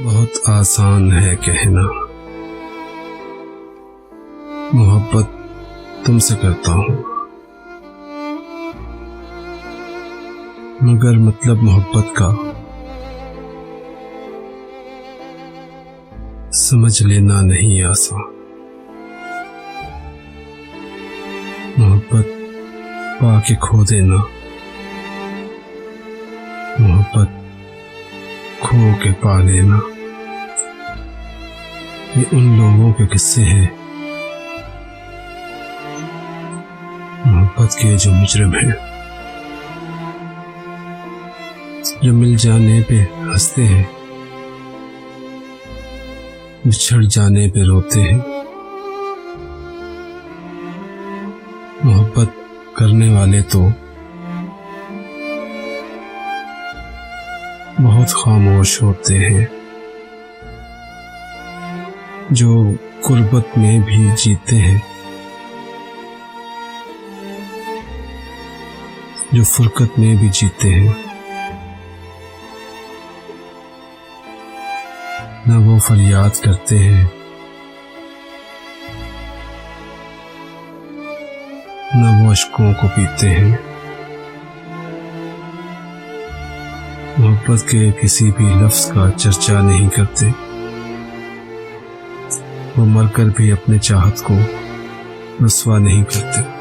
बहुत आसान है कहना, मोहब्बत तुमसे करता हूँ, मगर मतलब मोहब्बत का समझ लेना नहीं आसान। मोहब्बत पाके खो देना, मोहब्बत खो के पा लेना, ये उन लोगों के किस्से हैं मोहब्बत के जो मुजरिम हैं, जो मिल जाने पे हंसते हैं, बिछड़ जाने पे रोते हैं। मोहब्बत करने वाले तो बहुत खामोश होते हैं, जो गुर्बत में भी जीते हैं, जो फुरकत में भी जीते हैं। न वो फरियाद करते हैं, न वो अश्कों को पीते हैं। मोहब्बत के किसी भी लफ्ज का चर्चा नहीं करते, वो मरकर भी अपने चाहत को रुस्वा नहीं करते।